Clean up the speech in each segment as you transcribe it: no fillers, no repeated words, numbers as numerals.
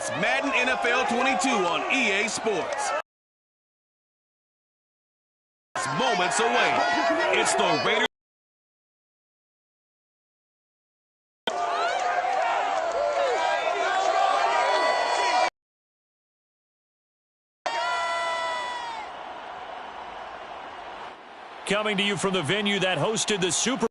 It's Madden NFL 22 on EA Sports. It's moments away. It's the Raiders. Coming to you from the venue that hosted the Super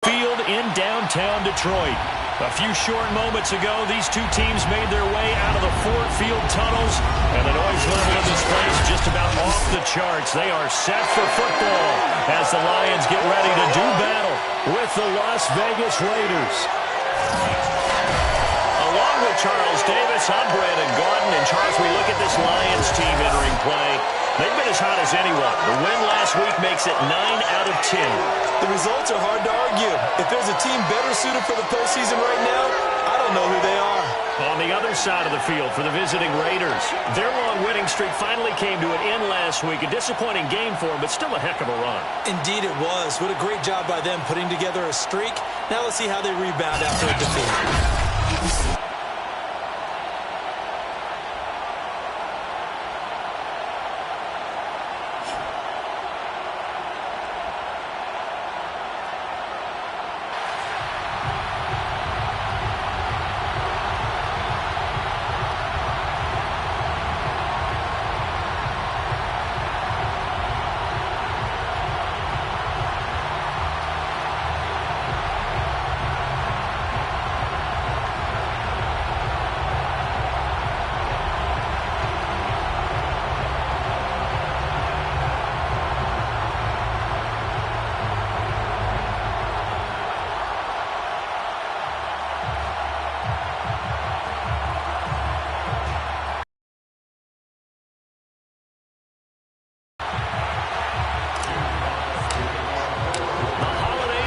Field in downtown Detroit. A few short moments ago, these two teams made their way out of the Ford Field tunnels, and the noise level in this place just about off the charts. They are set for football as the Lions get ready to do battle with the Las Vegas Raiders. Along with Charles Davis, I'm Brandon Gaudin, and Charles, we look at this Lions team entering play. They've been as hot as anyone. The win last week makes it 9 out of 10. The results are hard to argue. If there's a team better suited for the postseason right now, I don't know who they are. On the other side of the field for the visiting Raiders, their long winning streak finally came to an end last week. A disappointing game for them, but still a heck of a run. Indeed it was. What a great job by them putting together a streak. Now let's see how they rebound after a defeat.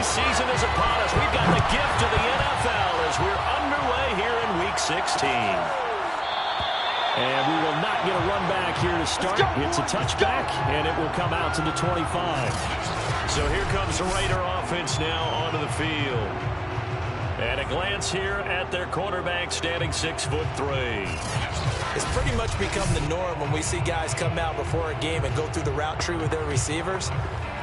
Season is upon us. We've got the gift of the NFL as we're underway here in Week 16. And we will not get a run back here to start. It's a touchback, and it will come out to the 25. So here comes the Raider offense now onto the field. And a glance here at their quarterback standing 6'3". It's pretty much become the norm when we see guys come out before a game and go through the route tree with their receivers.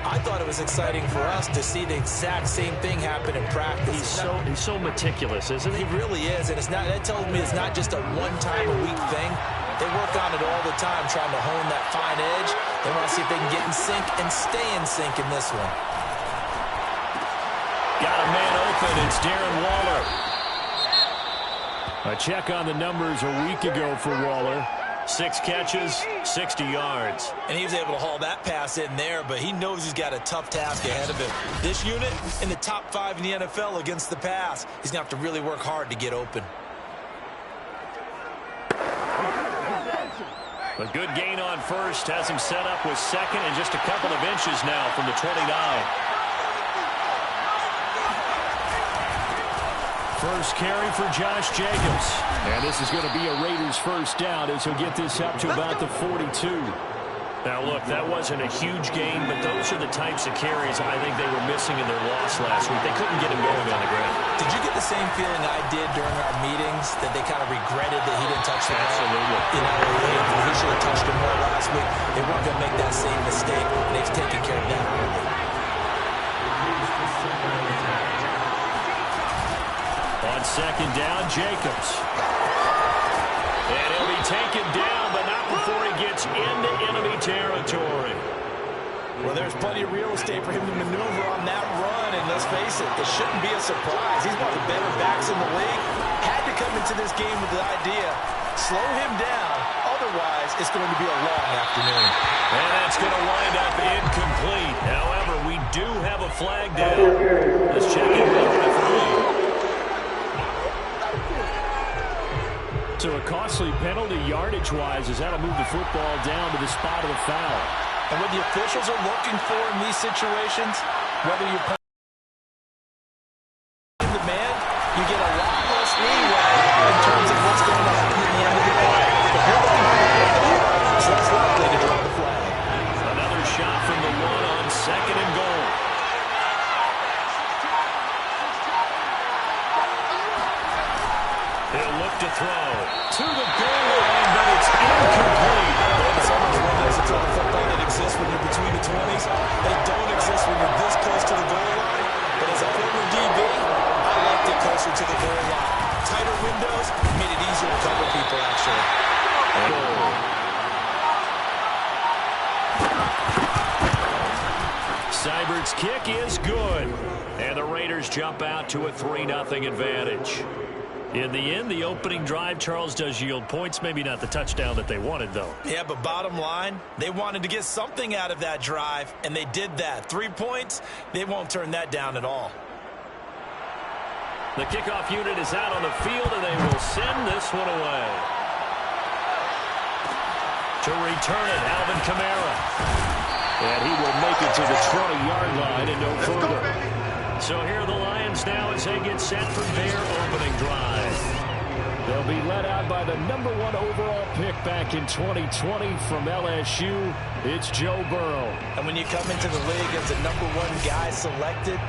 I thought it was exciting for us to see the exact same thing happen in practice. He's so meticulous, isn't he? He really is, and that tells me it's not just a one-time-a-week thing. They work on it all the time, trying to hone that fine edge. They want to see if they can get in sync and stay in sync in this one. Got a man open. It's Darren Waller. A check on the numbers a week ago for Waller. 6 catches, 60 yards. And he was able to haul that pass in there, but he knows he's got a tough task ahead of him. This unit in the top 5 in the NFL against the pass. He's going to have to really work hard to get open. A good gain on first has him set up with second and just a couple of inches now from the 29. First carry for Josh Jacobs. And this is going to be a Raiders first down as he'll get this up to about the 42. Now, look, that wasn't a huge gain, but those are the types of carries I think they were missing in their loss last week. They couldn't get him going on the ground. Did you get the same feeling I did during our meetings, that they kind of regretted that he didn't touch the ball? Absolutely. You know, he should have touched him more last week. They weren't going to make that same mistake, and they've taken care of that early. On second down, Jacobs. And he'll be taken down, but not before he gets into enemy territory. Well, there's plenty of real estate for him to maneuver on that run, and let's face it, it shouldn't be a surprise. He's one of the better backs in the league. Had to come into this game with the idea, slow him down, otherwise it's going to be a long afternoon. And that's going to wind up incomplete. However, we do have a flag down. Let's check in with the referee. So a costly penalty yardage-wise as that'll move the football down to the spot of the foul. And what the officials are looking for in these situations, whether you're in demand, you get a lot less leeway in terms of what's going to happen in the end of the play. But they're looking for it's less likely to drop the flag. Another shot from the one on second and goal. Seibert's kick is good. And the Raiders jump out to a 3-0 advantage. In the end, the opening drive, Charles, does yield points. Maybe not the touchdown that they wanted, though. Yeah, but bottom line, they wanted to get something out of that drive, and they did that. 3 points, they won't turn that down at all. The kickoff unit is out on the field, and they will send this one away. To return it, Alvin Kamara. And he will make it to the 20-yard line and no further. So here are the Lions now as they get set for their opening drive. They'll be led out by the #1 overall pick back in 2020 from LSU. It's Joe Burrow. And when you come into the league as the #1 guy selected,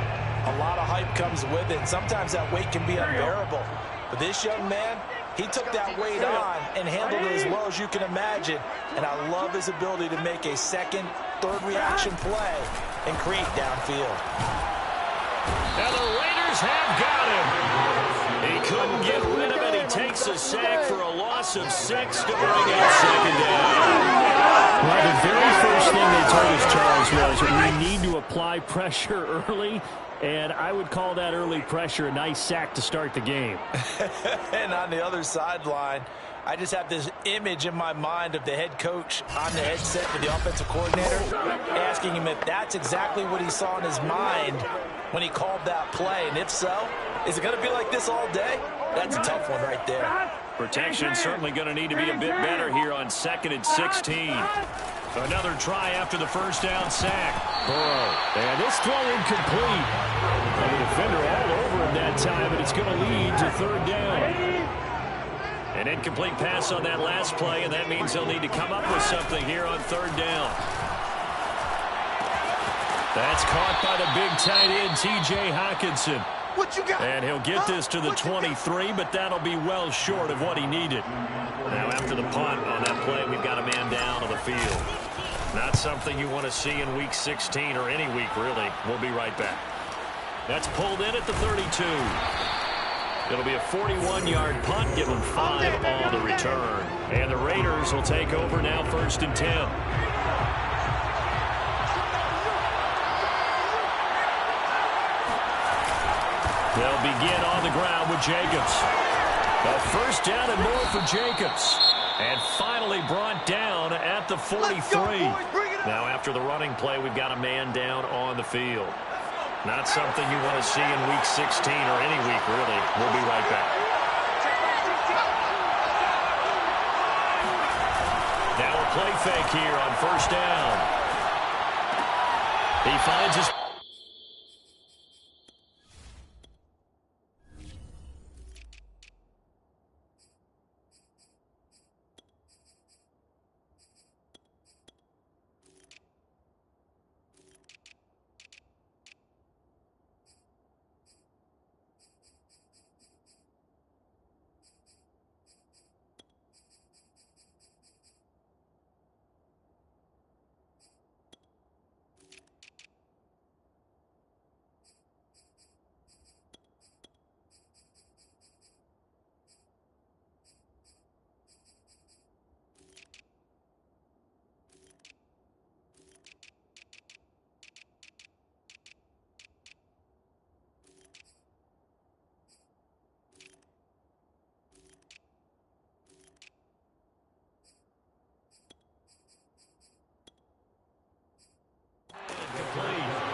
a lot of hype comes with it. Sometimes that weight can be unbearable. But this young man, he took that weight on and handled it as well as you can imagine. And I love his ability to make a second, third reaction play and create downfield. Now the Raiders have got him. He couldn't get rid of it. He takes a sack for a loss of 6 to bring up second down. Well, the very first thing they told us, Charles, was we need to apply pressure early, and I would call that early pressure a nice sack to start the game. And on the other sideline, I just have this image in my mind of the head coach on the headset with the offensive coordinator asking him if that's exactly what he saw in his mind when he called that play. And if so, is it going to be like this all day? That's a tough one right there. Protection certainly going to need to be a bit better here on 2nd and 16. Another try after the first down sack. Burrow. And this throw incomplete. And the defender all over him that time, and it's going to lead to 3rd down. An incomplete pass on that last play, and that means they'll need to come up with something here on 3rd down. That's caught by the big tight end, T.J. Hockenson. What you got? And he'll get this to the 23, but that'll be well short of what he needed. Now, after the punt on that play, we've got a man down on the field. Not something you want to see in Week 16 or any week, really. We'll be right back. That's pulled in at the 32. It'll be a 41-yard punt, give them 5 on the return. And the Raiders will take over now 1st and 10. They'll begin on the ground with Jacobs. A 1st down and more for Jacobs. And finally brought down at the 43. Now after the running play, we've got a man down on the field. Not something you want to see in Week 16 or any week, really. We'll be right back. Now a play fake here on 1st down. He finds his...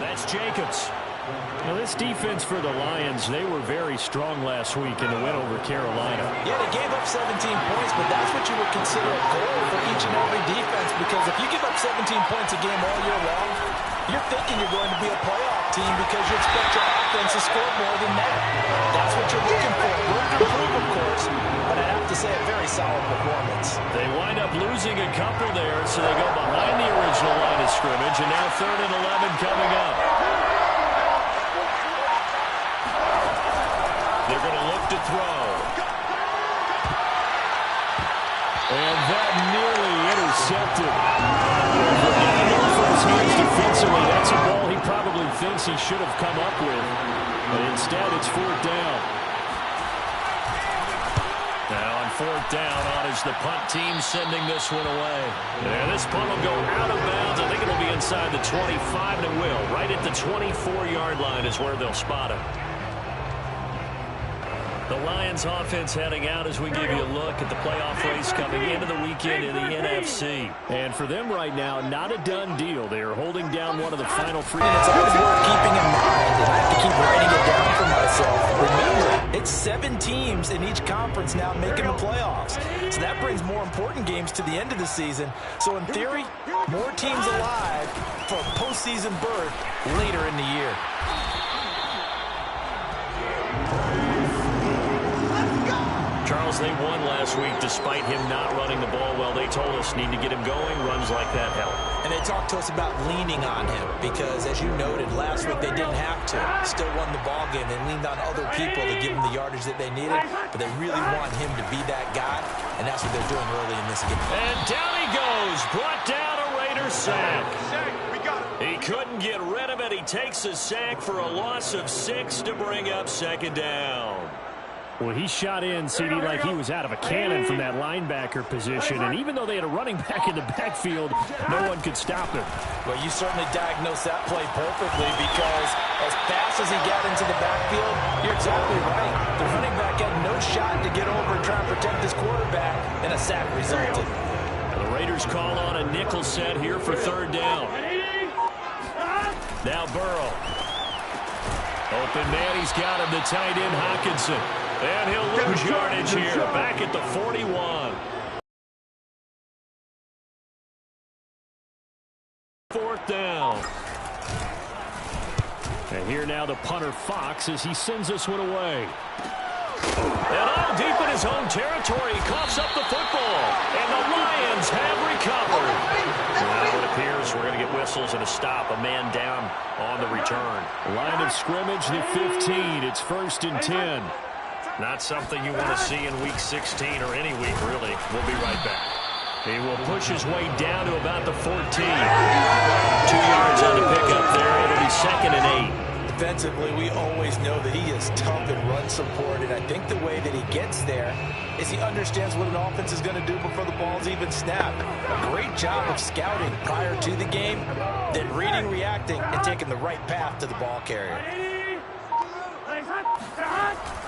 That's Jacobs. Now, this defense for the Lions, they were very strong last week in the win over Carolina. Yeah, they gave up 17 points, but that's what you would consider a goal for each and every defense, because if you give up 17 points a game all year long, you're thinking you're going to be a playoff team because you expect your offense to score more than that. That's what you're looking for. Room to improve, of course, but I'd have to say a very solid performance. They wind up losing a couple there, so they go behind the original line of scrimmage, and now 3rd and 11 coming up. They're going to look to throw. And that nearly intercepted. For his hands defensively, that's a ball he probably thinks he should have come up with. But instead, it's 4th down. Now on 4th down, on is the punt team sending this one away. And this punt will go out of bounds. I think it'll be inside the 25, and it will. Right at the 24-yard line is where they'll spot him. The Lions offense heading out as we give you a look at the playoff race coming into the weekend in the NFC. And for them right now, not a done deal. They are holding down one of the final three. And it's always worth keeping in mind, and I have to keep writing it down for myself. Remember, it's 7 teams in each conference now making the playoffs. So that brings more important games to the end of the season. So in theory, more teams alive for a postseason berth later in the year. Charles, they won last week despite him not running the ball well. They told us need to get him going. Runs like that help. And they talked to us about leaning on him because, as you noted, last week they didn't have to. Still won the ball game. They leaned on other people to give them the yardage that they needed, but they really want him to be that guy, and that's what they're doing early in this game. And down he goes. Brought down a Raiders sack. He couldn't get rid of it. He takes a sack for a loss of 6 to bring up second down. Well, he shot in, CD, like he was out of a cannon from that linebacker position. And even though they had a running back in the backfield, no one could stop him. Well, you certainly diagnosed that play perfectly because as fast as he got into the backfield, you're exactly right. The running back had no shot to get over and try and protect his quarterback, and a sack resulted. And the Raiders call on a nickel set here for third down. Now Burrow. Open man, he's got him, the tight end Hawkinson. And he'll lose yardage here, back at the 41. Fourth down. And here now the punter Fox as he sends this one away. And all deep in his own territory, he coughs up the football. And the Lions have recovered. Now it appears we're going to get whistles and a stop. A man down on the return. Line of scrimmage, the 15. It's 1st and 10. Not something you want to see in Week 16 or any week, really. We'll be right back. He will push his way down to about the 14. 2 yards on the pickup there. It'll be 2nd and 8. Defensively, we always know that he is tough in run support, and I think the way that he gets there is he understands what an offense is going to do before the ball's even snapped. A great job of scouting prior to the game, then reading, reacting, and taking the right path to the ball carrier.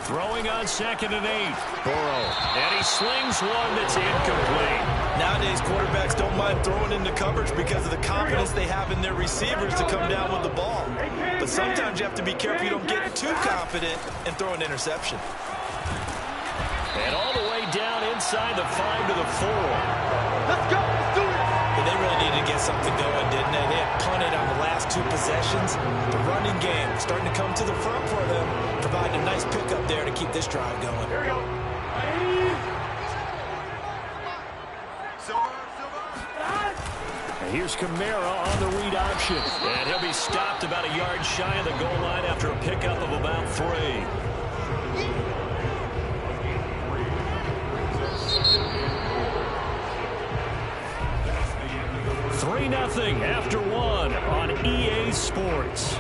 Throwing on 2nd and 8. Burrow. And he slings one that's incomplete. Nowadays, quarterbacks don't mind throwing into coverage because of the confidence they have in their receivers to come down with the ball. But sometimes you have to be careful you don't get too confident and throw an interception. And all the way down inside the 5 to the 4. Let's go. Let's do it. But they really needed to get something going, didn't they? They had punted on the last 2 possessions. The running game starting to come to the front for them, providing a nice pickup there to keep this drive going. Here we go. And here's Kamara on the read option. And he'll be stopped about a yard shy of the goal line after a pickup of about 3. 3-0 after 1 on EA Sports.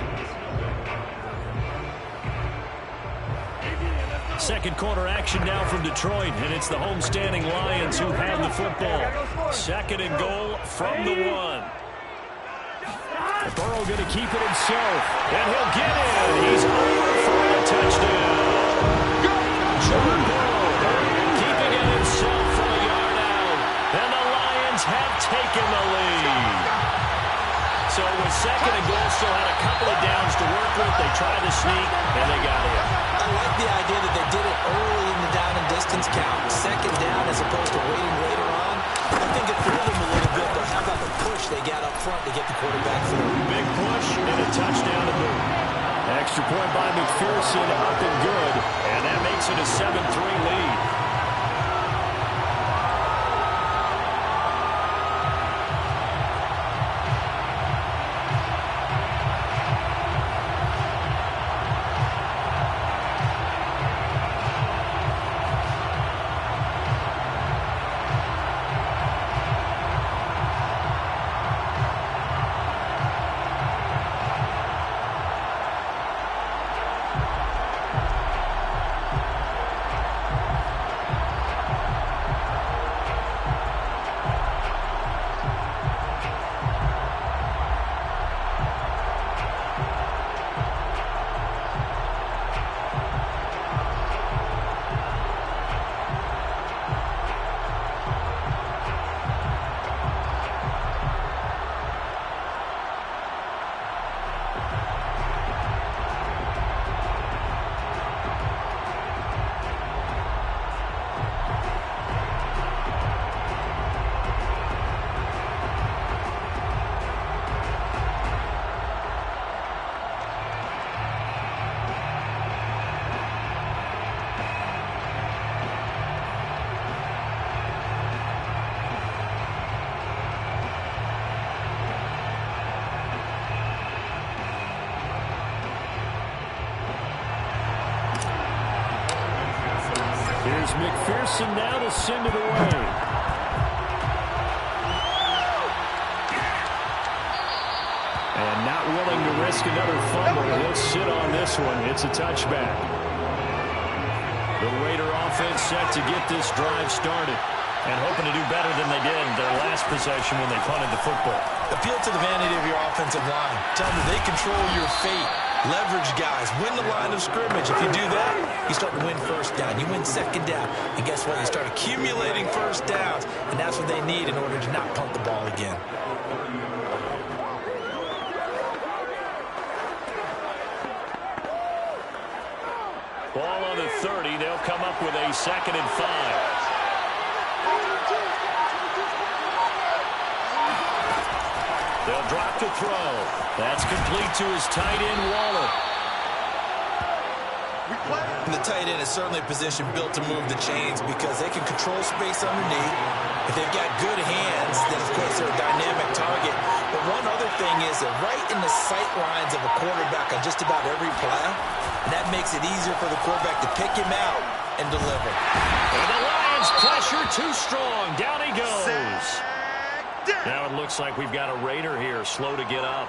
Second quarter action now from Detroit, and it's the homestanding Lions who have the football. 2nd and goal from the 1. Burrow going to keep it himself. And he'll get in. He's over for a touchdown. John Burrow keeping it himself from a yard out. And the Lions have taken the lead. So with 2nd and goal, still had a couple of downs to work with. They tried to sneak, and they got in. I like the idea that they did it early in the down and distance count. 2nd down as opposed to waiting later on. I think it threw them a little bit, but how about the push they got up front to get the quarterback through? Big push and a touchdown to boot. Extra point by McPherson, up and good. And that makes it a 7-3 lead. Here's McPherson now to send it away. And not willing to risk another fumble. He'll sit on this one. It's a touchback. The Raider offense set to get this drive started, and hoping to do better than they did their last possession when they punted the football. Appeal to the vanity of your offensive line. Tell them they control your fate. Leverage guys. Win the line of scrimmage. If you do that, you start to win first down. You win second down. And guess what? You start accumulating first downs. And that's what they need in order to not punt the ball again. Ball on the 30. They'll come up with a 2nd and 5. They'll drop to throw. That's complete to his tight end, Waller. And the tight end is certainly a position built to move the chains because they can control space underneath. If they've got good hands, then of course they're a dynamic target. But one other thing is that right in the sight lines of a quarterback on just about every play, and that makes it easier for the quarterback to pick him out and deliver. And the Lions pressure too strong. Down he goes. Now it looks like we've got a Raider here slow to get up.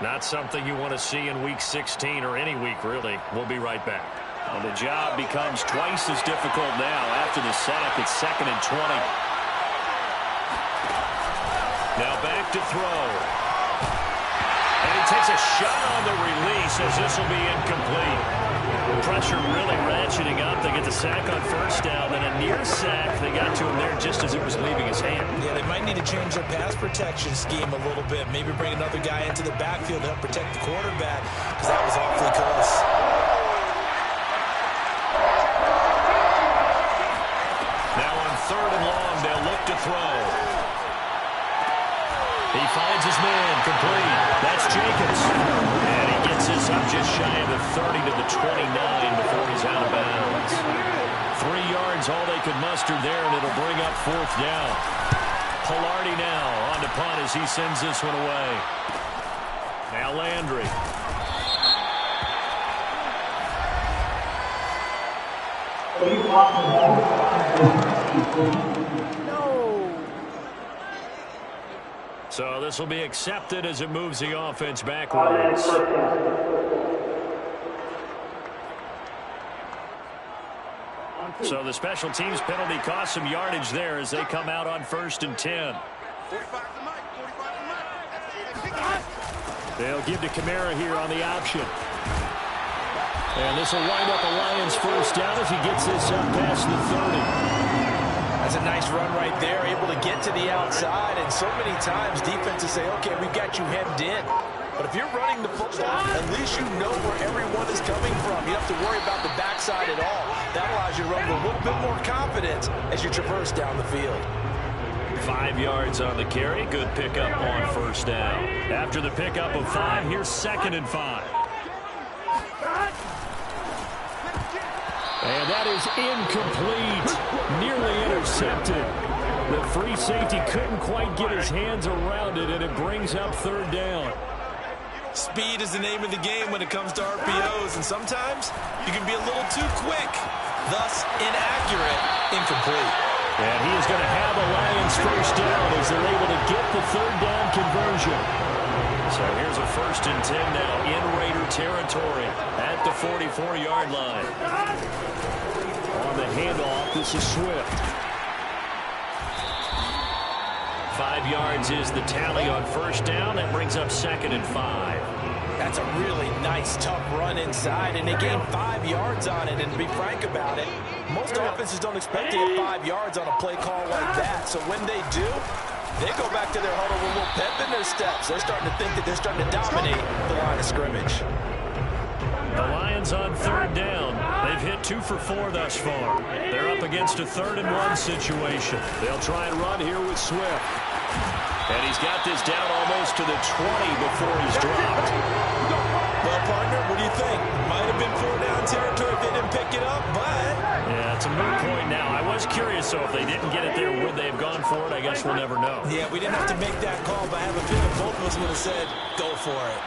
Not something you want to see in Week 16 or any week, really. We'll be right back. Well, the job becomes twice as difficult now after the sack. It's 2nd and 20. Now back to throw. And he takes a shot on the release as this will be incomplete. Pressure really ratcheting up. They get the sack on first down, then a near sack. They got to him there just as it was leaving his hand. Yeah, they might need to change their pass protection scheme a little bit. Maybe bring another guy into the backfield to help protect the quarterback because that was awfully close. Now on 3rd and long, they'll look to throw. He finds his man, complete. That's Jacobs. And he gets this up just shy of the 30 to the 29 before he's out of bounds. 3 yards, all they could muster there, and it'll bring up 4th down. Pilardi now on to punt as he sends this one away. Now Landry. So this will be accepted as it moves the offense backwards. So the special teams penalty cost some yardage there as they come out on 1st and 10. They'll give to Kamara here on the option. And this will wind up a Lions 1st down as he gets this up past the 30. That's a nice run right there, able to get to the outside. And so many times defenses say, okay, we've got you hemmed in. But if you're running the football, at least you know where everyone is coming from. You don't have to worry about the backside at all. That allows you to run with a little bit more confidence as you traverse down the field. 5 yards on the carry. Good pickup on 1st down. After the pickup of 5, here's 2nd and 5. And that is incomplete. Nearly intercepted. The free safety couldn't quite get his hands around it, and it brings up 3rd down. Speed is the name of the game when it comes to RPOs, and sometimes you can be a little too quick, thus inaccurate, incomplete. And he is going to have a Lions 1st down as they're able to get the 3rd down conversion. So here's a 1st and 10 now in Raider territory at the 44-yard line. On the handoff, this is Swift. 5 yards is the tally on 1st down. That brings up 2nd and 5. That's a really nice, tough run inside, and they gained 5 yards on it. And to be frank about it, most offenses don't expect to get 5 yards on a play call like that. So when they do, they go back to their huddle with a little pep in their steps. They're starting to think that they're starting to dominate the line of scrimmage. The Lions on 3rd down. They've hit 2 for 4 thus far. They're up against a 3rd and 1 situation. They'll try and run here with Swift. And he's got this down almost to the 20 before he's dropped. Well, partner, what do you think? Might have been 4 down territory if they didn't pick it up, but... Yeah, it's a moot point now. I was curious, so if they didn't get it there, would they have gone for it? I guess we'll never know. Yeah, we didn't have to make that call, but I have a feeling both of us would have said, go for it.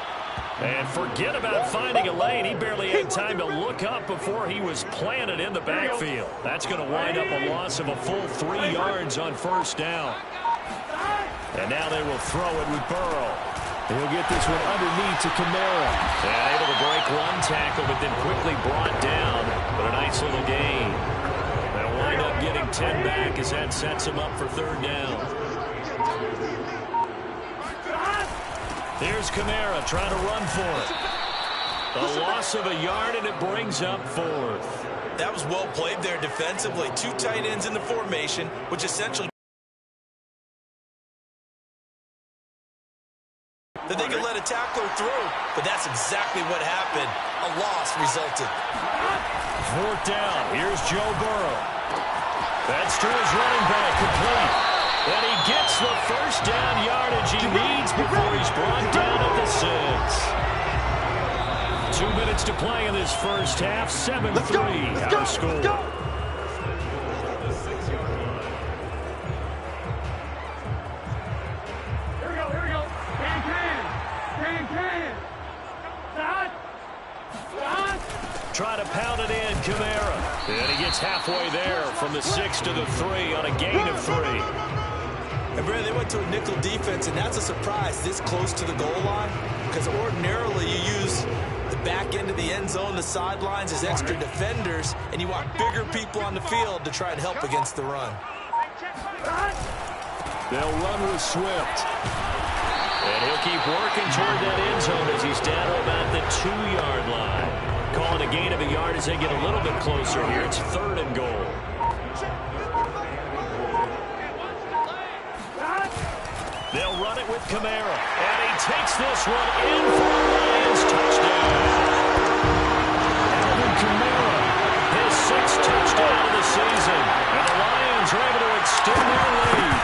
And forget about finding a lane. He barely had time to look up before he was planted in the backfield. That's going to wind up a loss of a full 3 yards on first down. And now they will throw it with Burrow. He'll get this one underneath to Kamara. And able to break one tackle, but then quickly brought down. But a nice little gain. They'll wind up getting 10 back as that sets him up for third down. Here's Kamara trying to run for it. The loss of a yard, and it brings up fourth. That was well played there defensively. 2 tight ends in the formation, which essentially that they could let a tackler through, but that's exactly what happened. A loss resulted. Fourth down. Here's Joe Burrow. That's to his running back, complete. And he gets the first down yardage he needs before he's brought down at the 6. 2 minutes to play in this first half. 7-3 our score. Let's go. Try to pound it in, Kamara. And he gets halfway there from the 6 to the 3 on a gain of 3. And Brad, they went to a nickel defense, and that's a surprise this close to the goal line, because ordinarily you use the back end of the end zone, the sidelines as extra defenders, and you want bigger people on the field to try and help against the run. They'll run with Swift. And he'll keep working toward that end zone as he's down to about the 2-yard line. Calling a gain of a yard as they get a little bit closer here. It's 3rd and goal. They'll run it with Kamara. And he takes this one in for a Lions touchdown. Alvin Kamara, his 6th touchdown of the season. And the Lions are able to extend their lead.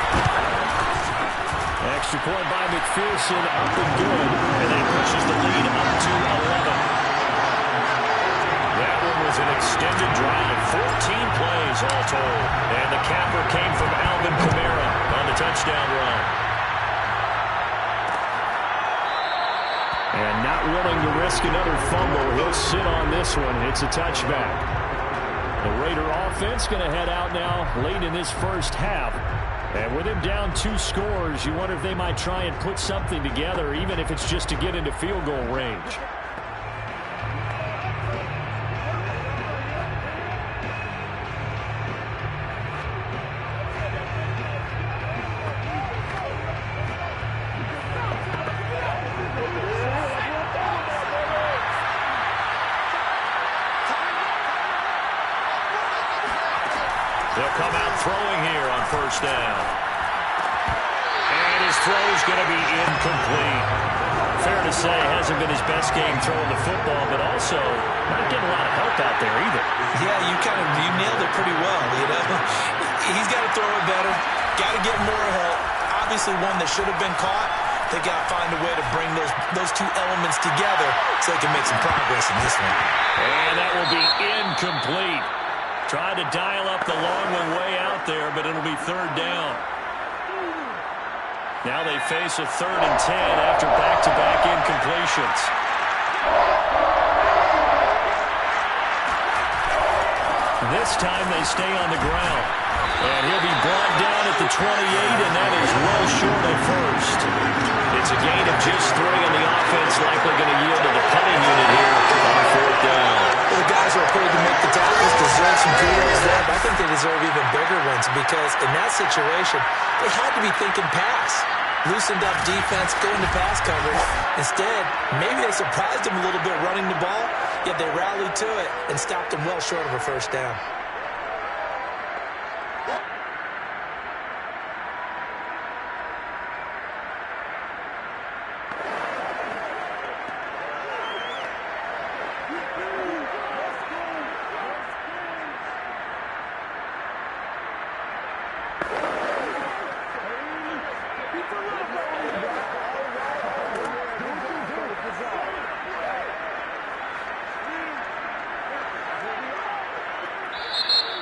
Extra point by McPherson, up and good. And that pushes the lead up to 11. That one was an extended drive, 14 plays all told. And the capper came from Alvin Kamara on the touchdown run. And not willing to risk another fumble. He'll sit on this one. It's a touchback. The Raider offense going to head out now late in this first half. And with him down 2 scores, you wonder if they might try and put something together, even if it's just to get into field goal range. They'll come out throwing here on first down. And his throw is going to be incomplete. Fair to say, hasn't been his best game throwing the football, but also not getting a lot of help out there either. Yeah, you nailed it pretty well, you know. He's got to throw it better, got to get more help. Obviously one that should have been caught. They got to find a way to bring those 2 elements together so they can make some progress in this one. And that will be incomplete. Tried to dial up the long one way out there, but it'll be 3rd down. Now they face a 3rd and 10 after back-to-back incompletions. This time they stay on the ground. And he'll be brought down at the 28, and that is well short of first. It's a gain of just 3, and the offense likely going to yield to the punting unit here on 4th down. The guys who are afraid to make the tackles deserve some kudos there, but I think they deserve even bigger ones because in that situation, they had to be thinking pass. Loosened up defense, going to pass coverage. Instead, maybe they surprised them a little bit running the ball, yet they rallied to it and stopped them well short of a first down.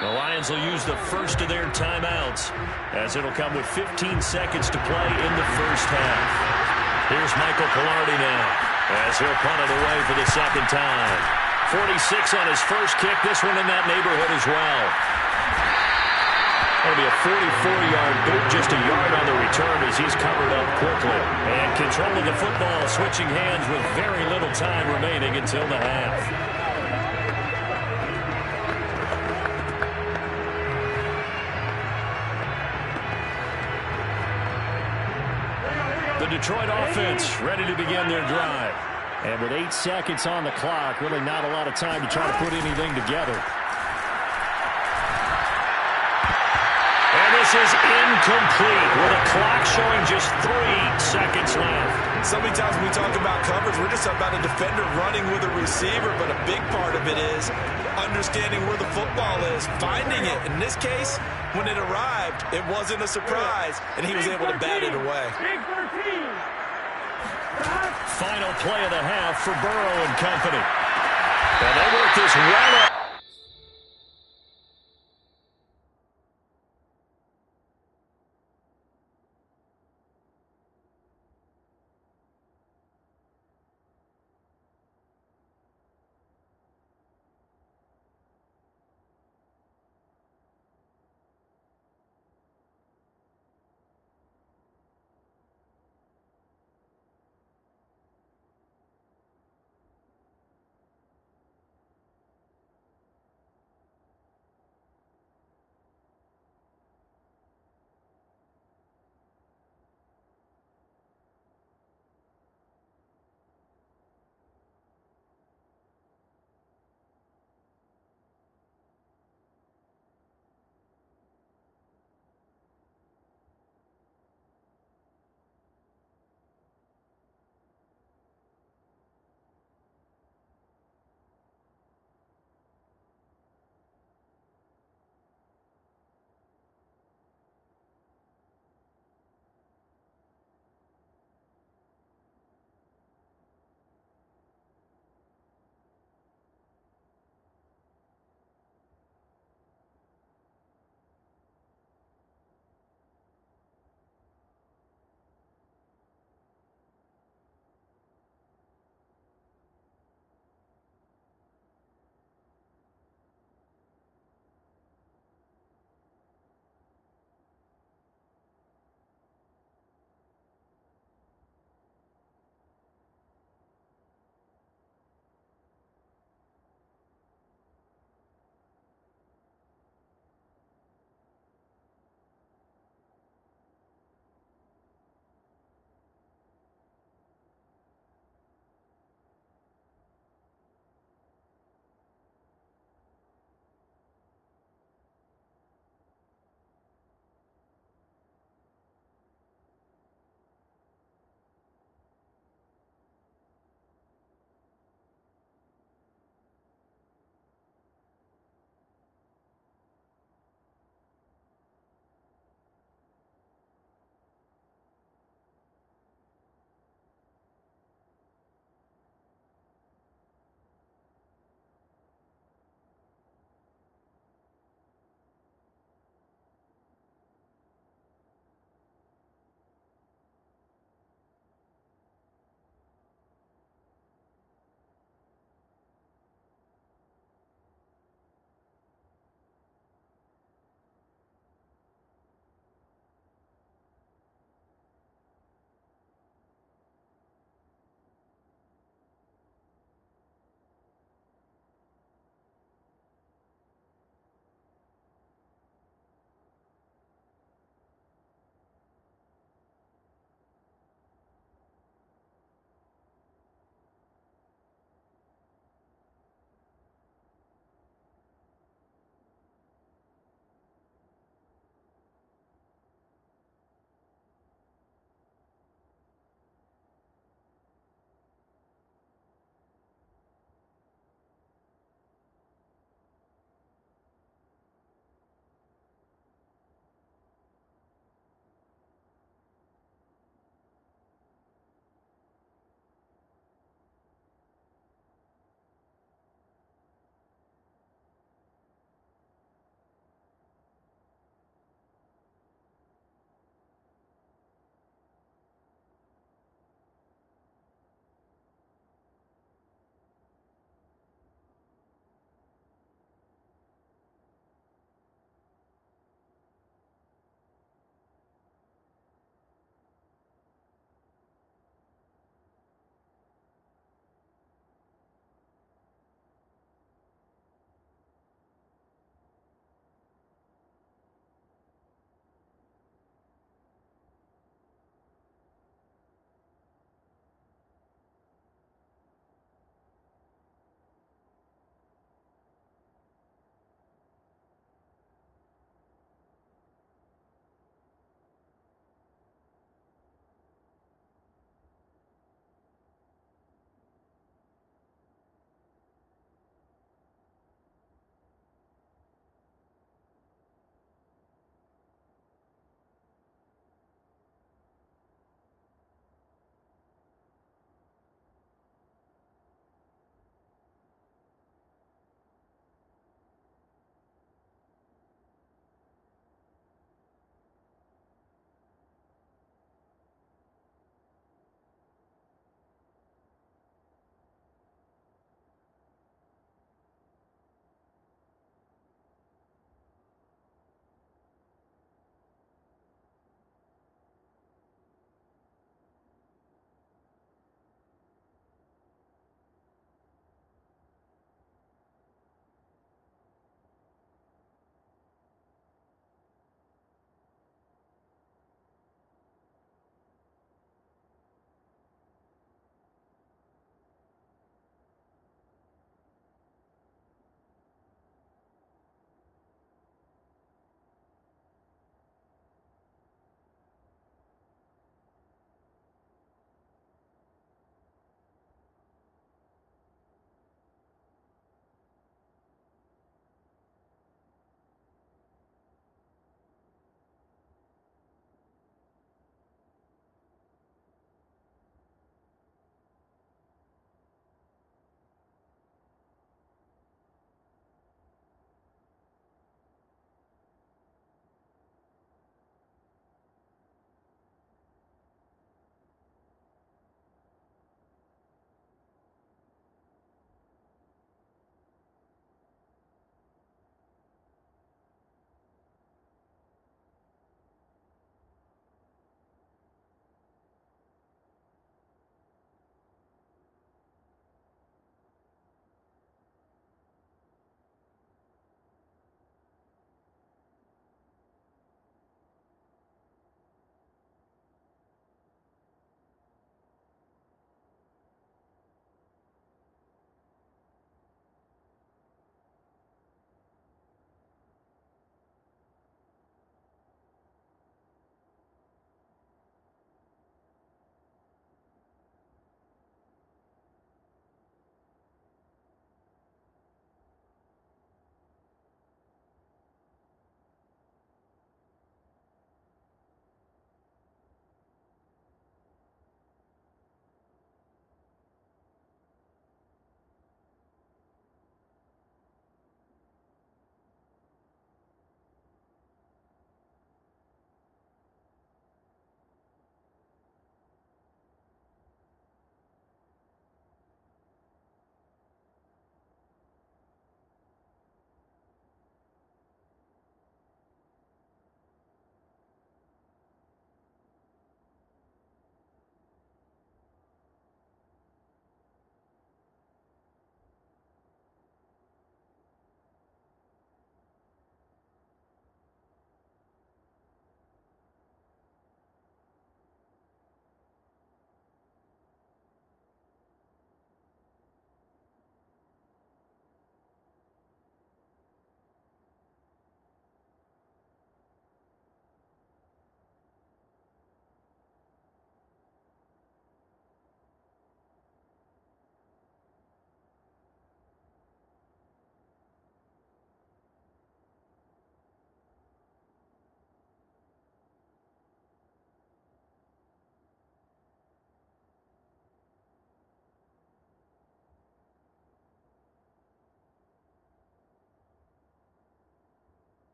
The Lions will use the first of their timeouts as it'll come with 15 seconds to play in the first half. Here's Michael Pilardi now. as he'll punt it away for the second time. 46 on his first kick. This one in that neighborhood as well. That'll be a 44-yard boot, just a yard on the return as he's covered up quickly. And control of the football, switching hands with very little time remaining until the half. The Detroit offense ready to begin their drive. And with 8 seconds on the clock, really not a lot of time to try to put anything together. And this is incomplete with a clock showing just 3 seconds left. So many times when we talk about coverage, we're just about a defender running with a receiver, but a big part of it is understanding where the football is, finding it. In this case, when it arrived, it wasn't a surprise, and he was able to bat it away. Final play of the half for Burrow and company. And they work this well up.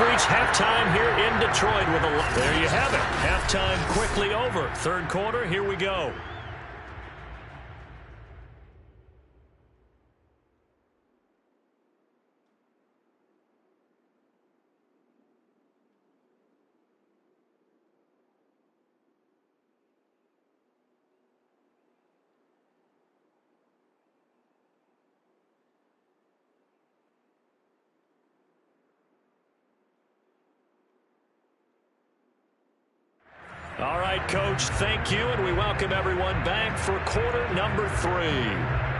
reached halftime here in Detroit with a... There you have it. Halftime quickly over. Third quarter, here we go. All right, Coach, thank you, and we welcome everyone back for quarter number 3.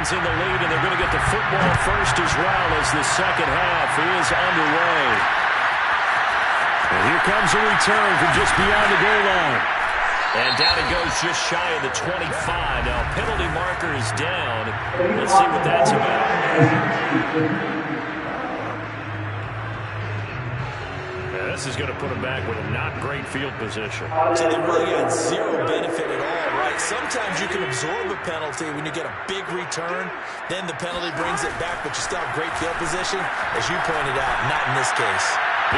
Lions in the lead, and they're going to get the football first as well as the second half is underway. And here comes a return from just beyond the goal line. And down it goes just shy of the 25. Now, penalty marker is down. Let's see what that's about. This is going to put them back with a not great field position. So they really got zero benefit at all, right? Sometimes you can absorb a penalty when you get a big return. Then the penalty brings it back, but you still have great field position. As you pointed out, not in this case.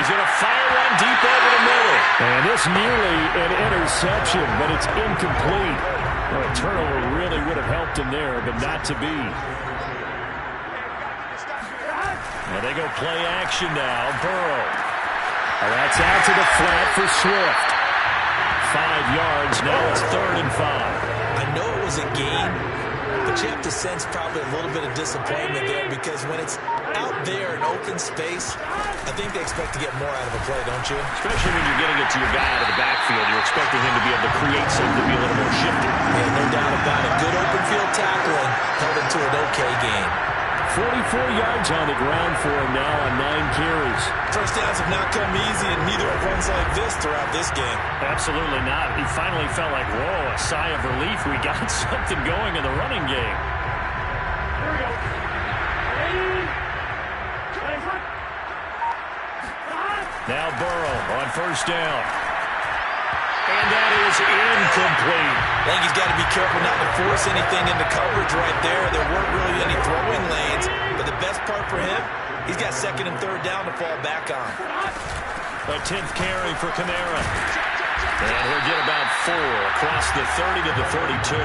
He's going to fire one deep over the middle. And this nearly an interception, but it's incomplete. Well, a turnover really would have helped him there, but not to be. Well, they go play action now. Burrow. Well, that's out to the flat for Swift. 5 yards. Now it's 3rd and 5. I know it was a gain, but you have to sense probably a little bit of disappointment there because when it's out there in open space, I think they expect to get more out of a play, don't you? Especially when you're getting it to your guy out of the backfield. You're expecting him to be able to create something to be a little more shifty. Yeah, no doubt about it. Good open field tackling held him to an okay game. 44 yards on the ground for him now on 9 carries. First downs have not come easy, and neither have runs like this throughout this game. Absolutely not. He finally felt like, whoa, a sigh of relief. We got something going in the running game. Here we go. Now Burrow on first down. And that is incomplete. I think he's got to be careful not to force anything into coverage right there. There weren't really any throwing lanes. But the best part for him, he's got 2nd and 3rd down to fall back on. A 10th carry for Kamara. And he'll get about 4 across the 30 to the 32.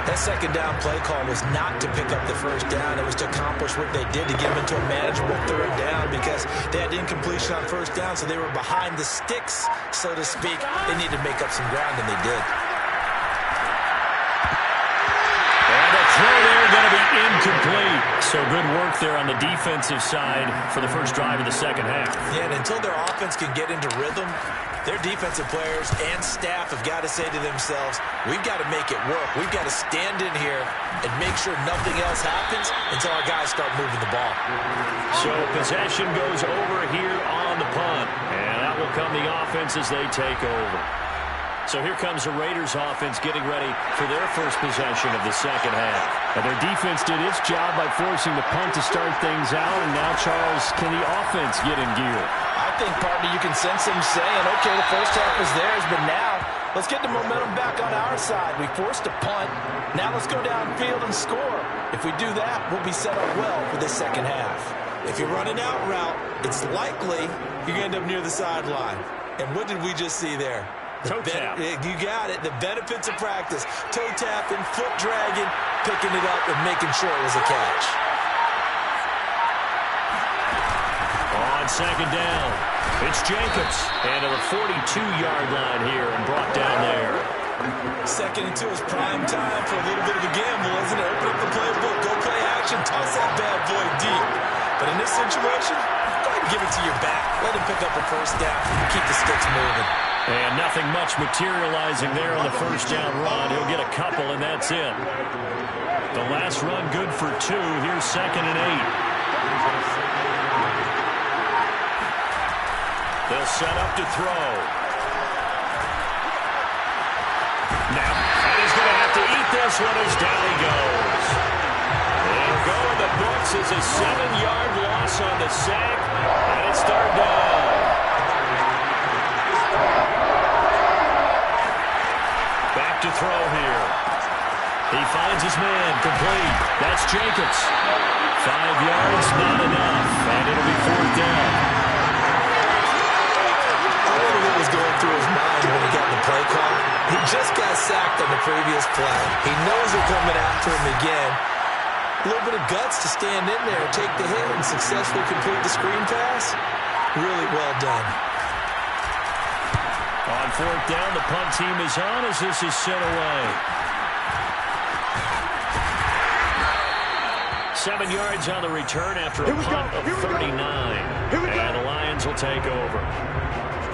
That 2nd down play call was not to pick up the first down. It was to accomplish what they did to get them into a manageable 3rd down because they had incompletion on first down, so they were behind the sticks, so to speak. They needed to make up some ground, and they did. And the throw there going to be incomplete. So good work there on the defensive side for the first drive of the second half. Yeah, and until their offense can get into rhythm, their defensive players and staff have got to say to themselves, we've got to make it work. We've got to stand in here and make sure nothing else happens until our guys start moving the ball. So possession goes over here on the punt. And that will come the offense as they take over. So here comes the Raiders offense getting ready for their first possession of the second half. And their defense did its job by forcing the punt to start things out. And now, Charles, can the offense get in gear? I think, partner, you can sense them saying, okay, the first half was theirs, but now let's get the momentum back on our side. We forced a punt. Now let's go downfield and score. If we do that, we'll be set up well for the second half. If you're running out route, it's likely you're going to end up near the sideline. And what did we just see there? Toe tap. You got it. The benefits of practice. Toe tapping, foot dragging, picking it up, and making sure it was a catch. On second down, it's Jacobs. And to the 42-yard line here and brought down there. 2nd and 2 is prime time for a little bit of a gamble, isn't it? Open up the playbook, go play action, toss that bad boy deep. But in this situation, go ahead and give it to your back. Let him pick up a first down. Keep the sticks moving. And nothing much materializing there on the first down run. He'll get a couple, and that's it. The last run good for 2. Here's 2nd and 8. They'll set up to throw. Now, and he's going to have to eat this one as down he goes. They'll go in the books as a 7-yard loss on the sack, and it's 3rd down. Back to throw here. He finds his man, complete. That's Jacobs. 5 yards, not enough, and it'll be 4th down. I wonder what was going through his mind when he got the play call. He just got sacked on the previous play. He knows they're coming after him again. A little bit of guts to stand in there, take the hit, and successfully complete the screen pass. Really well done. On 4th down, the punt team is on as this is sent away. 7 yards on the return after a punt of 39. And the Lions will take over.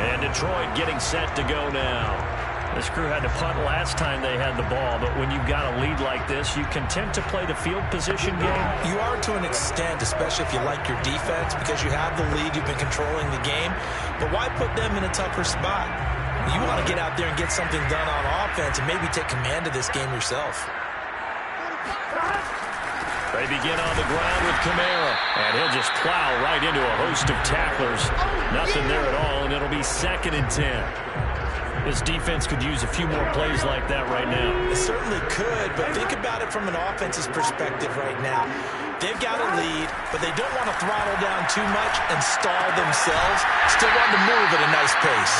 And Detroit getting set to go now. This crew had to punt last time they had the ball, but when you've got a lead like this, you can tend to play the field position game. You are to an extent, especially if you like your defense, because you have the lead, you've been controlling the game. But why put them in a tougher spot? You want to get out there and get something done on offense and maybe take command of this game yourself. They begin on the ground with Kamara, and he'll just plow right into a host of tacklers. Nothing there at all, and it'll be 2nd and 10. This defense could use a few more plays like that right now. It certainly could, but think about it from an offense's perspective right now. They've got a lead, but they don't want to throttle down too much and stall themselves. Still want to move at a nice pace.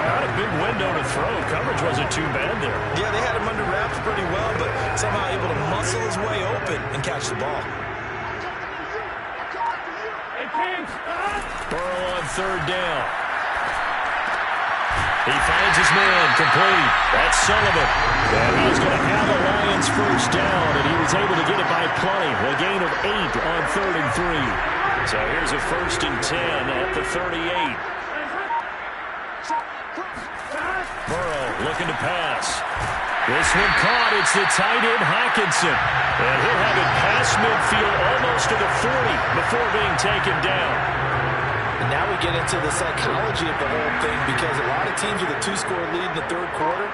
Not a big window to throw. Coverage wasn't too bad there. Yeah, they had him under wraps pretty well, but somehow able to muscle his way open and catch the ball. Burrow on 3rd down. He finds his man, complete. That's Sullivan. And he's going to have the Lions 1st down, and he was able to get it by plenty. A gain of 8 on 3rd and 3. So here's a 1st and 10 at the 38. Burrow looking to pass. This one caught. It's the tight end, Hockenson. And he'll have it past midfield almost to the 40 before being taken down. And now we get into the psychology of the whole thing, because a lot of teams with a 2-score lead in the 3rd quarter,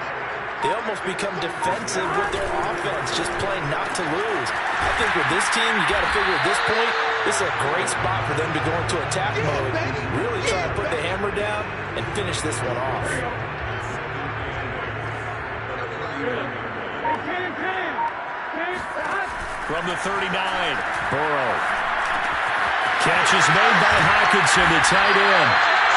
they almost become defensive with their offense, just playing not to lose. I think with this team, you got to figure at this point, this is a great spot for them to go into attack mode, really try to put the hammer down and finish this one off. From the 39, Burrow. Catch is made by Hockenson, the tight end.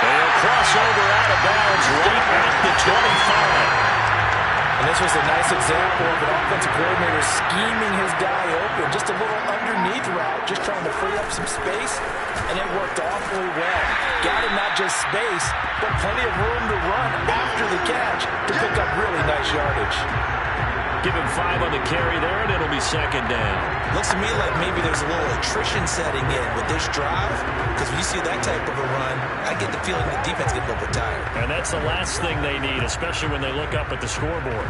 They'll cross over out of bounds right at the 25. And this was a nice example of an offensive coordinator scheming his guy open. Just a little underneath route, just trying to free up some space, and it worked awfully well. Got him not just space, but plenty of room to run after the catch to pick up really nice yardage. Give him 5 on the carry there, and it'll be 2nd down. Looks to me like maybe there's a little attrition setting in with this drive, because when you see that type of a run, I get the feeling the defense gets a little bit tired. And that's the last thing they need, especially when they look up at the scoreboard.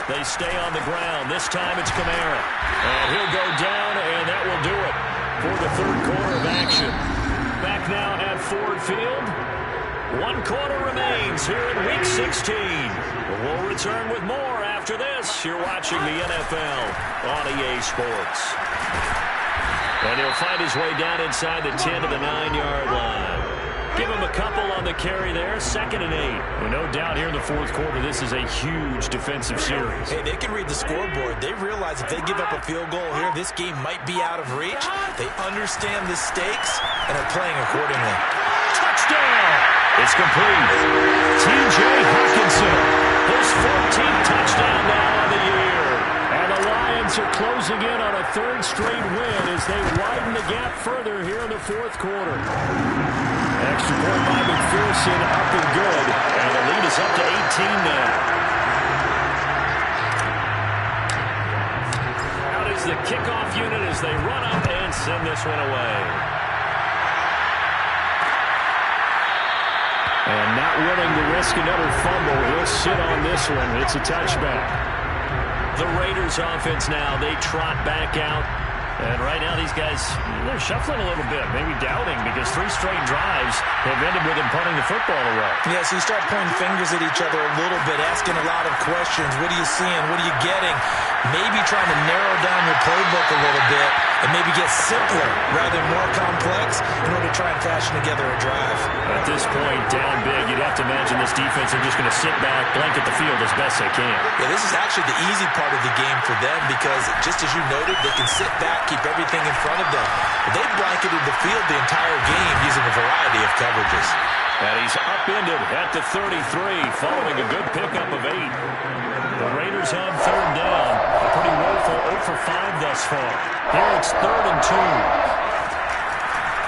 They stay on the ground. This time it's Kamara. And he'll go down, and that will do it for the 3rd quarter of action. Back now at Ford Field. 1 quarter remains here in Week 16. We'll return with more after this. You're watching the NFL on EA Sports. And he'll find his way down inside the 10 to the 9-yard line. Give him a couple on the carry there. 2nd and 8. No doubt here in the 4th quarter, this is a huge defensive series. Hey, they can read the scoreboard. They realize if they give up a field goal here, this game might be out of reach. They understand the stakes and are playing accordingly. Touchdown! It's complete. T.J. Hockenson, his 14th touchdown now of the year. And the Lions are closing in on a 3rd straight win as they widen the gap further here in the 4th quarter. Extra point by McPherson, up and good. And the lead is up to 18 now. Out is the kickoff unit as they run up and send this one away. And not willing to risk another fumble. He'll sit on this one. It's a touchback. The Raiders offense now, they trot back out. And right now these guys, they're shuffling a little bit, maybe doubting, because 3 straight drives have ended with them punting the football away. Yeah, so you start pointing fingers at each other a little bit, asking a lot of questions. What are you seeing? What are you getting? Maybe trying to narrow down your playbook a little bit and maybe get simpler rather than more complex in order to try and fashion together a drive. At this point, down big, you'd have to imagine this defense are just going to sit back, blanket the field as best they can. Yeah, this is actually the easy part of the game for them because, just as you noted, they can sit back, keep everything in front of them. But they've blanketed the field the entire game using a variety of coverages. And he's upended at the 33 following a good pickup of 8. The Raiders on third down. A pretty woeful 0 for 5 thus far. Here it's 3rd and 2.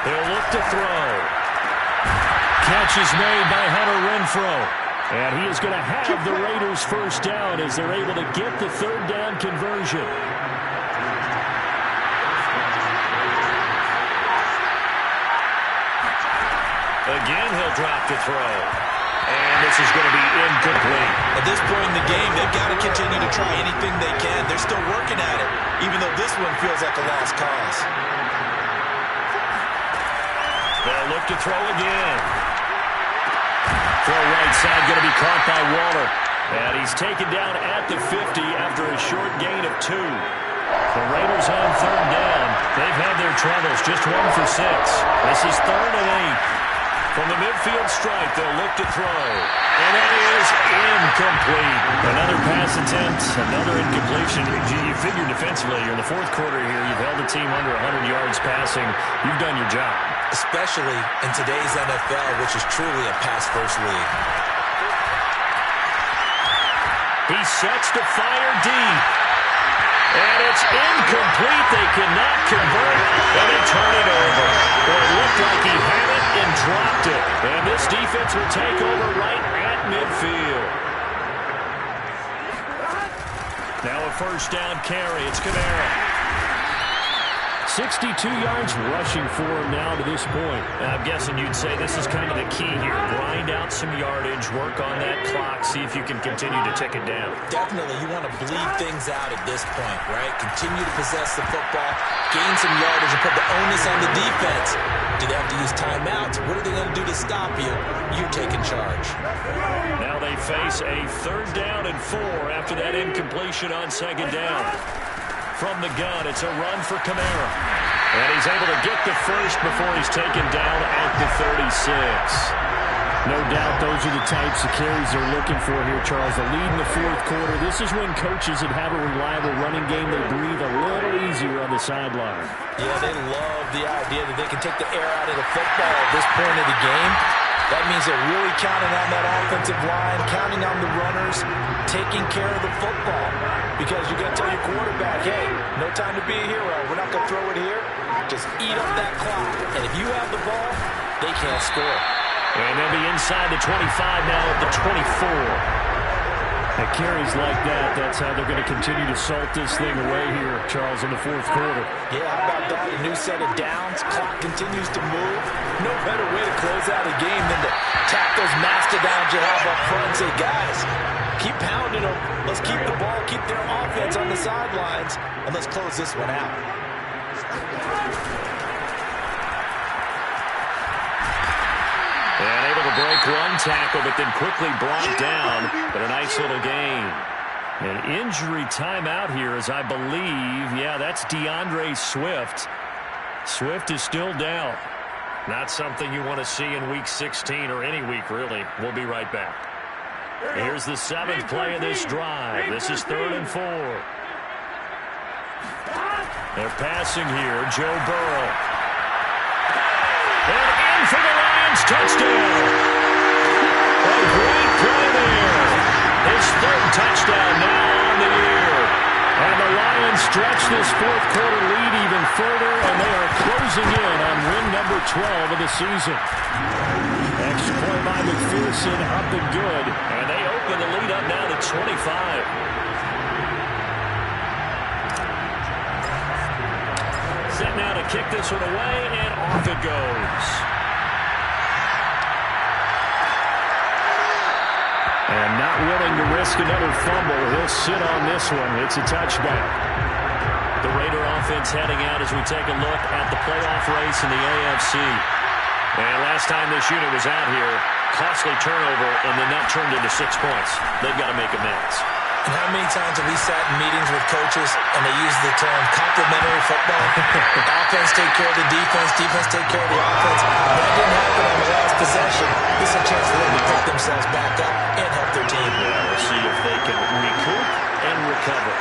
They'll look to throw. Catch is made by Hunter Renfrow. And he is going to have the Raiders first down as they're able to get the 3rd down conversion. Again, he'll drop to throw. And this is going to be incomplete. At this point in the game, they've got to continue to try anything they can. They're still working at it, even though this one feels like a lost cause. They'll look to throw again. Throw right side, going to be caught by Waller. And he's taken down at the 50 after a short gain of 2. The Raiders on third down. They've had their troubles, just 1 for 6. This is 3rd and 8. From the midfield stripe, they'll look to throw. And that is incomplete. Another pass attempt, another incompletion. You figure defensively, you're in the 4th quarter here. You've held the team under 100 yards passing. You've done your job. Especially in today's NFL, which is truly a pass-first league. He sets to fire deep. And it's incomplete. They cannot convert, and they turn it over. Well, it looked like he had it and dropped it. And this defense will take over right at midfield. Now a first down carry. It's Kamara. 62 yards rushing for him now to this point. I'm guessing you'd say this is kind of the key here. Grind out some yardage, work on that clock, see if you can continue to tick it down. Definitely, you want to bleed things out at this point, right? Continue to possess the football, gain some yardage, and put the onus on the defense. Do they have to use timeouts? What are they going to do to stop you? You're taking charge. Now they face a 3rd down and 4 after that incompletion on 2nd down. From the gun, it's a run for Kamara. And he's able to get the first before he's taken down at the 36. No doubt those are the types of carries they're looking for here, Charles. The lead in the 4th quarter. This is when coaches that have a reliable running game, they breathe a little easier on the sideline. Yeah, they love the idea that they can take the air out of the football at this point of the game. That means they're really counting on that offensive line, counting on the runners, taking care of the football. Because you got to tell your quarterback, hey, no time to be a hero. We're not going to throw it here. Just eat up that clock. And if you have the ball, they can't score. And they'll be inside the 25 now at the 24. At carries like that, that's how they're going to continue to salt this thing away here, Charles, in the 4th quarter. Yeah, how about that? A new set of downs. Clock continues to move. No better way to close out a game than to tap those mastodons you have up front and say, guys, keep pounding them. Let's keep the ball, keep their offense on the sidelines, and let's close this one out. And able to break one tackle, but then quickly brought down. But a nice little gain. An injury timeout here as I believe, yeah, that's DeAndre Swift. Swift is still down. Not something you want to see in Week 16 or any week, really. We'll be right back. Here's the 7th play of this drive. This is 3rd and 4. They're passing here. Joe Burrow. And in for the Lions touchdown. A great play there. His 3rd touchdown now on the year. And the Lions stretch this 4th quarter lead even further, and they are closing in on win number 12 of the season. Extra point by McPherson, up and good. And they open the lead up now to 25. Set now to kick this one away, and off it goes. And not willing to risk another fumble, he'll sit on this one. It's a touchback. The Raider offense heading out as we take a look at the playoff race in the AFC. And last time this unit was out here, costly turnover, and then that turned into 6 points. They've got to make amends. And how many times have we sat in meetings with coaches and they use the term complementary football? Offense take care of the defense, defense take care of the offense. That didn't happen on the last possession. This is a chance for them to pick themselves back up and help their team. Yeah, we'll see if they can recoup and recover.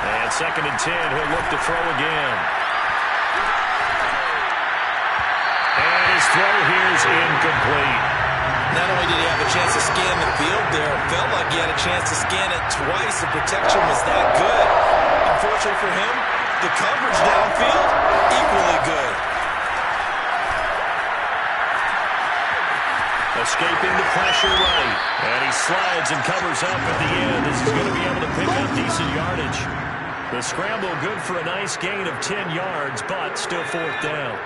And 2nd and 10, he'll look to throw again. And his throw here is is incomplete. Not only did he have a chance to scan the field there, it felt like he had a chance to scan it twice. The protection was that good. Unfortunately for him, the coverage downfield, equally good. Escaping the pressure right. And he slides and covers up at the end. This is going to be able to pick up decent yardage. The scramble good for a nice gain of 10 yards, but still fourth down.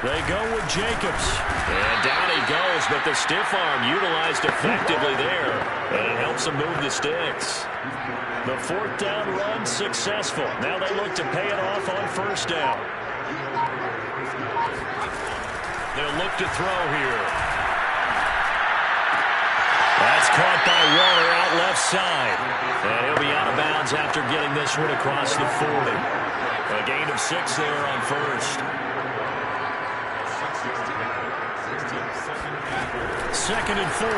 They go with Jacobs. And down he goes, but the stiff arm utilized effectively there. And it helps him move the sticks. The fourth down run successful. Now they look to pay it off on first down. They'll look to throw here. That's caught by Waller out left side. And he'll be out of bounds after getting this one across the 40. A gain of 6 there on first. Second and 4.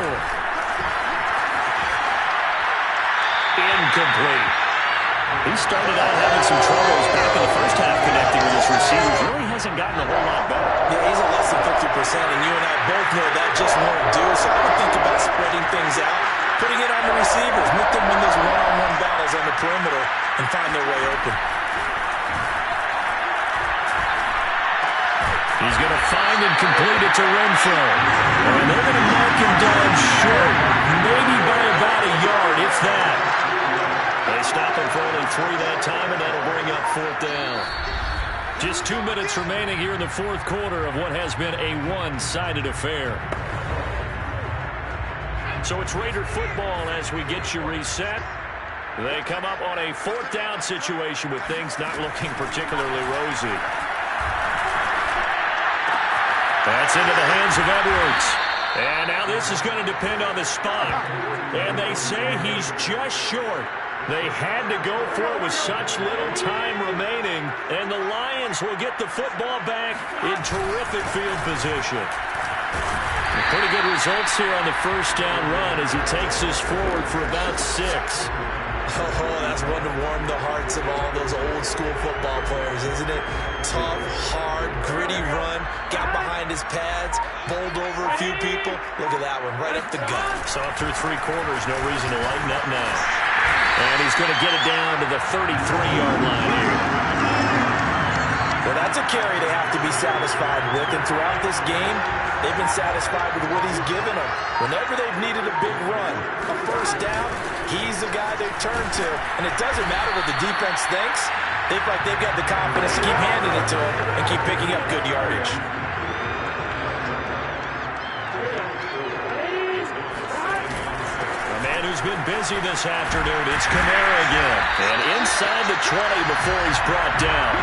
Incomplete. He started out having some troubles back in the first half connecting with his receivers. Really hasn't gotten a whole lot better. Yeah, he's at less than 50%, and you and I both know that just won't do. So I would think about spreading things out, putting it on the receivers, make them win those one-on-one battles on the perimeter, and find their way open. He's going to find and complete it to Renfro. And they're going to mark him down short, maybe by about a yard, if that. They stop him for only 3 that time, and that'll bring up fourth down. Just 2 minutes remaining here in the fourth quarter of what has been a one-sided affair. So it's Raider football as we get you reset. They come up on a fourth down situation with things not looking particularly rosy. That's into the hands of Edwards. And now this is going to depend on the spot. And they say he's just short. They had to go for it with such little time remaining. And the Lions will get the football back in terrific field position. Pretty good results here on the first down run as he takes this forward for about 6. Oh, that's one to warm the hearts of all those old-school football players, isn't it? Tough, hard, gritty run. Got behind his pads, bowled over a few people. Look at that one, right up the gut. So through 3 quarters, no reason to lighten up now. And he's going to get it down to the 33-yard line here. Well, that's a carry they have to be satisfied with. And throughout this game, they've been satisfied with what he's given them. Whenever they've needed a big run, a first down, he's the guy they turn to. And it doesn't matter what the defense thinks. They feel like they've got the confidence to keep handing it to him and keep picking up good yardage. A man who's been busy this afternoon, it's Kamara again. And inside the 20 before he's brought down.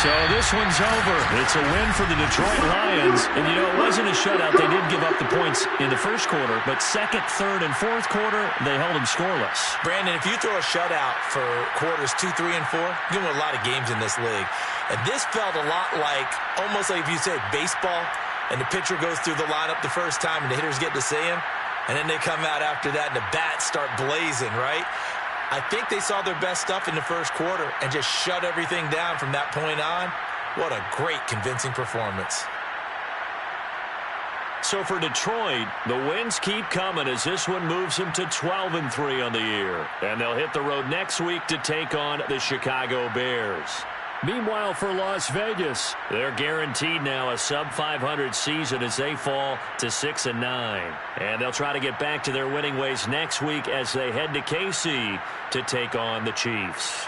So this one's over. It's a win for the Detroit Lions. And, you know, it wasn't a shutout. They did give up the points in the first quarter. But second, third, and fourth quarter, they held them scoreless. Brandon, if you throw a shutout for quarters 2, 3, and 4, you win a lot of games in this league. And this felt a lot like, almost like if you said baseball, and the pitcher goes through the lineup the first time, and the hitters get to see him. And then they come out after that, and the bats start blazing, right? I think they saw their best stuff in the first quarter and just shut everything down from that point on. What a great, convincing performance. So for Detroit, the wins keep coming as this one moves them to 12-3 on the year. And they'll hit the road next week to take on the Chicago Bears. Meanwhile, for Las Vegas, they're guaranteed now a sub-500 season as they fall to 6-9. And they'll try to get back to their winning ways next week as they head to KC to take on the Chiefs.